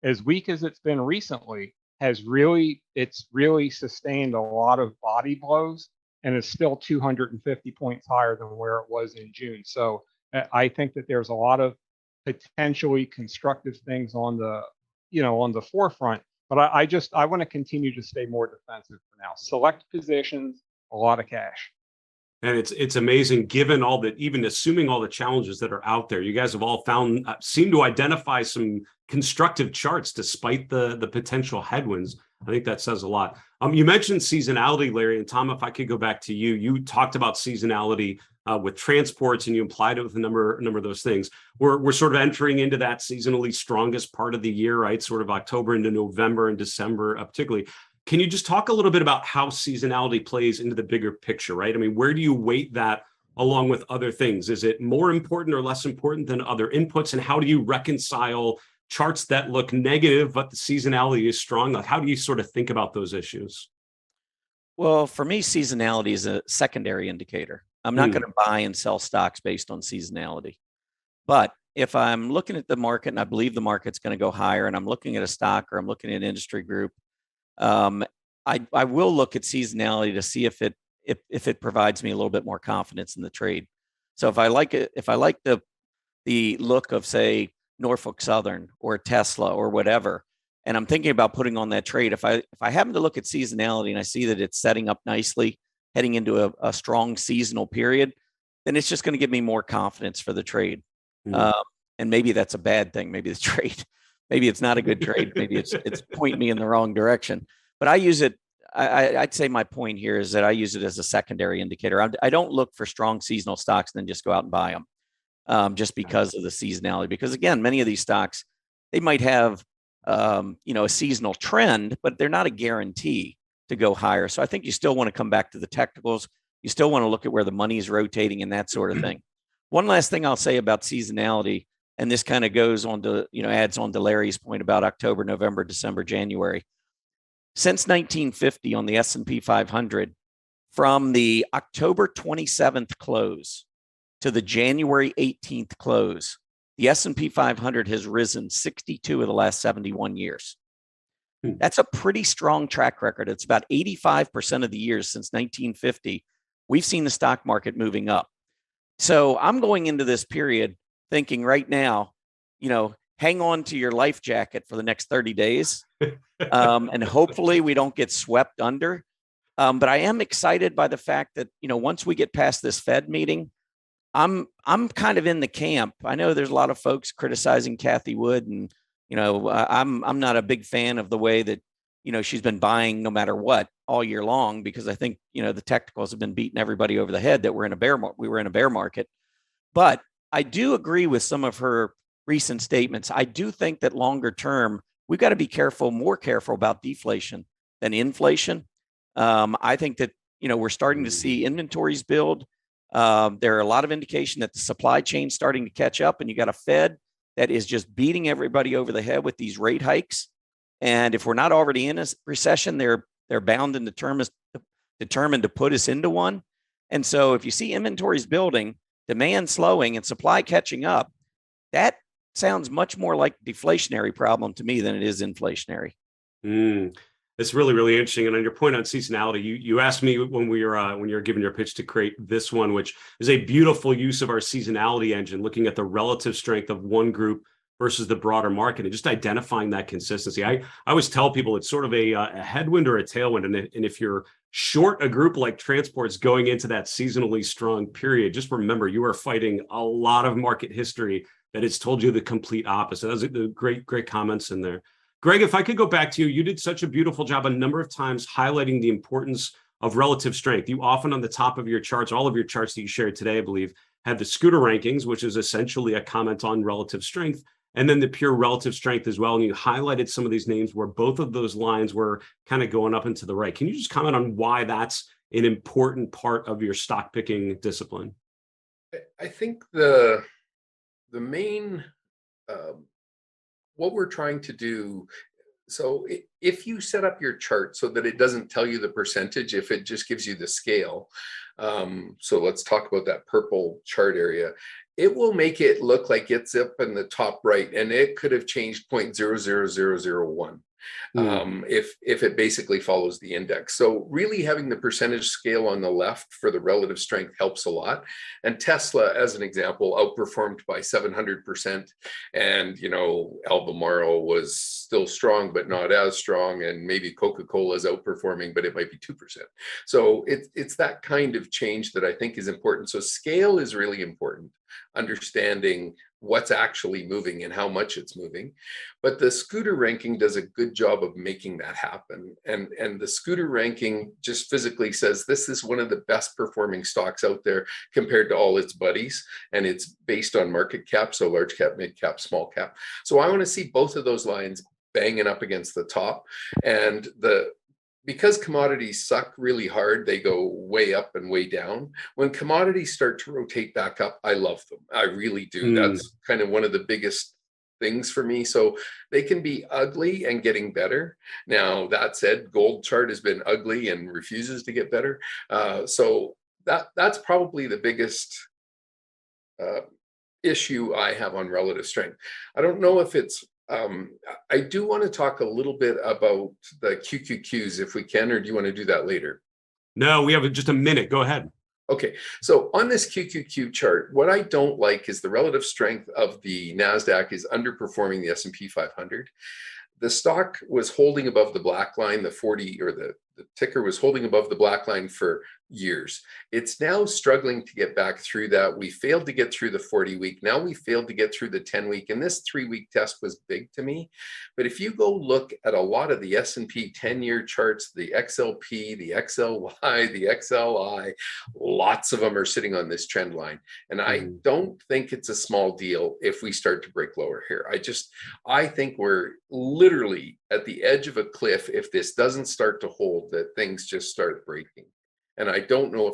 as weak as it's been recently, it's really sustained a lot of body blows, and is still 250 points higher than where it was in June. So I think that there's a lot of potentially constructive things on the forefront, but I want to continue to stay more defensive for now. Select positions, a lot of cash. And it's amazing, given all that, even assuming all the challenges that are out there, you guys have all seem to identify some constructive charts despite the potential headwinds. I think that says a lot. You mentioned seasonality, Larry, and Tom, if I could go back to you, you talked about seasonality with transports, and you implied it with a number of those things. We're sort of entering into that seasonally strongest part of the year, right? Sort of October into November and December, particularly. Can you just talk a little bit about how seasonality plays into the bigger picture, right? I mean, where do you weight that along with other things? Is it more important or less important than other inputs? And how do you reconcile charts that look negative, but the seasonality is strong? Like, how do you sort of think about those issues? Well, for me, seasonality is a secondary indicator. I'm not going to buy and sell stocks based on seasonality. But if I'm looking at the market and I believe the market's going to go higher, and I'm looking at a stock or I'm looking at an industry group, I will look at seasonality to see if it provides me a little bit more confidence in the trade. So if I like the look of, say, Norfolk Southern or Tesla or whatever, and I'm thinking about putting on that trade, if I happen to look at seasonality and I see that it's setting up nicely, heading into a strong seasonal period, then it's just going to give me more confidence for the trade. And maybe that's a bad thing. Maybe the trade, maybe it's not a good trade. Maybe it's pointing me in the wrong direction. But I use it. I'd say my point here is that I use it as a secondary indicator. I don't look for strong seasonal stocks and then just go out and buy them just because of the seasonality. Because again, many of these stocks, they might have a seasonal trend, but they're not a guarantee to go higher. So I think you still want to come back to the technicals. You still want to look at where the money is rotating and that sort of thing. One last thing I'll say about seasonality, and this kind of goes on to, adds on to Larry's point about October, November, December, January. Since 1950 on the S&P 500, from the October 27th close to the January 18th close, the S&P 500 has risen 62 of the last 71 years. That's a pretty strong track record. It's about 85% of the years since 1950, we've seen the stock market moving up. So I'm going into this period thinking right now, hang on to your life jacket for the next 30 days. And hopefully we don't get swept under. But I am excited by the fact that, once we get past this Fed meeting, I'm kind of in the camp. I know there's a lot of folks criticizing Cathie Wood, and, I'm not a big fan of the way that, she's been buying no matter what all year long, because I think, the technicals have been beating everybody over the head that we were in a bear market. But I do agree with some of her recent statements. I do think that longer term, we've got to be more careful about deflation than inflation. I think that, we're starting to see inventories build. There are a lot of indication that the supply chain is starting to catch up, and you got a Fed that is just beating everybody over the head with these rate hikes. And if we're not already in a recession, they're bound and determined to put us into one. And so if you see inventories building, demand slowing, and supply catching up, that sounds much more like a deflationary problem to me than it is inflationary. It's really, really interesting. And on your point on seasonality, you asked me when you were giving your pitch to create this one, which is a beautiful use of our seasonality engine, looking at the relative strength of one group versus the broader market and just identifying that consistency. I always tell people it's sort of a headwind or a tailwind. And if you're short a group like transports going into that seasonally strong period, just remember you are fighting a lot of market history that has told you the complete opposite. Those are the great comments in there. Greg, if I could go back to you, you did such a beautiful job a number of times highlighting the importance of relative strength. You often on the top of your charts, all of your charts that you shared today, I believe, had the scooter rankings, which is essentially a comment on relative strength, and then the pure relative strength as well. And you highlighted some of these names where both of those lines were kind of going up and to the right. Can you just comment on why that's an important part of your stock picking discipline? I think the main what we're trying to do, so if you set up your chart so that it doesn't tell you the percentage, if it just gives you the scale, so let's talk about that purple chart area, it will make it look like it's up in the top right, and it could have changed 0.00001. If it basically follows the index. So really having the percentage scale on the left for the relative strength helps a lot. And Tesla, as an example, outperformed by 700%. And, Albemarle was still strong, but not as strong. And maybe Coca-Cola is outperforming, but it might be 2%. So it's that kind of change that I think is important. So scale is really important, understanding what's actually moving and how much it's moving. But the scooter ranking does a good job of making that happen. And the scooter ranking just physically says this is one of the best performing stocks out there compared to all its buddies. And it's based on market cap, so large cap, mid cap, small cap. So I want to see both of those lines banging up against the top. And because commodities suck really hard, they go way up and way down. When commodities start to rotate back up, I love them. I really do. That's kind of one of the biggest things for me. So they can be ugly and getting better. Now, that said, gold chart has been ugly and refuses to get better. So that's probably the biggest issue I have on relative strength. I don't know if it's I do want to talk a little bit about the QQQs if we can, or do you want to do that later? No, we have just a minute. Go ahead. Okay, so on this QQQ chart, what I don't like is the relative strength of the NASDAQ is underperforming the S&P 500. The stock was holding above the black line, the 40 or the ticker was holding above the black line for years. It's now struggling to get back through that. We failed to get through the 40-week. Now we failed to get through the 10-week. And this 3-week test was big to me. But if you go look at a lot of the S&P 10-year charts, the XLP, the XLY, the XLI, lots of them are sitting on this trend line. And I don't think it's a small deal if we start to break lower here. I think we're literally at the edge of a cliff if this doesn't start to hold, that things just start breaking. And I don't know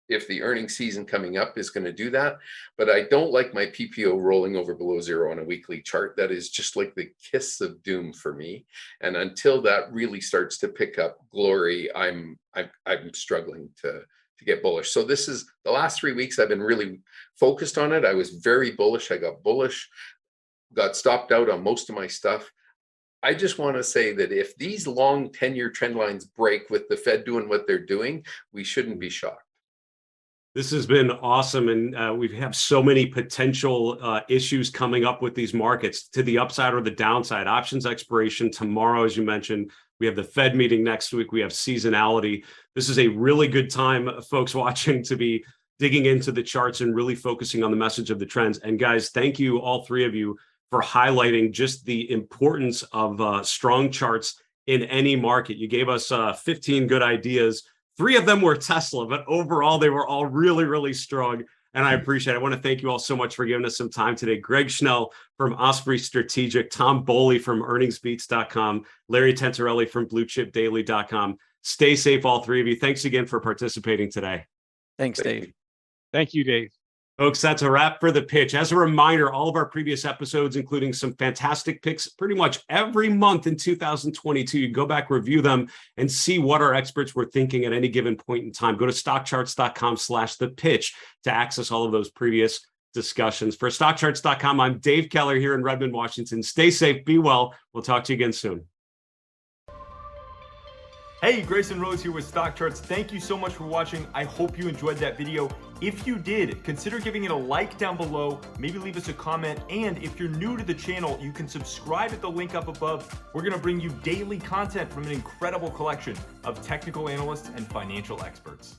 if the earnings season coming up is going to do that, but I don't like my PPO rolling over below zero on a weekly chart. That is just like the kiss of doom for me. And until that really starts to pick up glory, I'm struggling to get bullish. So this is the last 3 weeks I've been really focused on it. I was very bullish. I got bullish, got stopped out on most of my stuff. I just want to say that if these long 10-year trend lines break with the Fed doing what they're doing, we shouldn't be shocked. This has been awesome. And we have so many potential issues coming up with these markets to the upside or the downside. Options expiration tomorrow, as you mentioned. We have the Fed meeting next week. We have seasonality. This is a really good time, folks watching, to be digging into the charts and really focusing on the message of the trends. And guys, thank you, all three of you, for highlighting just the importance of strong charts in any market. You gave us 15 good ideas. 3 of them were Tesla, but overall, they were all really, really strong. And I appreciate it. I want to thank you all so much for giving us some time today. Greg Schnell from Osprey Strategic, Tom Bowley from earningsbeats.com, Larry Tentarelli from bluechipdaily.com. Stay safe, all 3 of you. Thanks again for participating today. Thanks, Dave. Thank you, Dave. Folks, that's a wrap for The Pitch. As a reminder, all of our previous episodes, including some fantastic picks pretty much every month in 2022, you can go back, review them, and see what our experts were thinking at any given point in time. Go to StockCharts.com/The Pitch to access all of those previous discussions. For StockCharts.com, I'm Dave Keller here in Redmond, Washington. Stay safe, be well. We'll talk to you again soon. Hey, Grayson Rose here with StockCharts. Thank you so much for watching. I hope you enjoyed that video. If you did, consider giving it a like down below, maybe leave us a comment, and if you're new to the channel, you can subscribe at the link up above. We're gonna bring you daily content from an incredible collection of technical analysts and financial experts.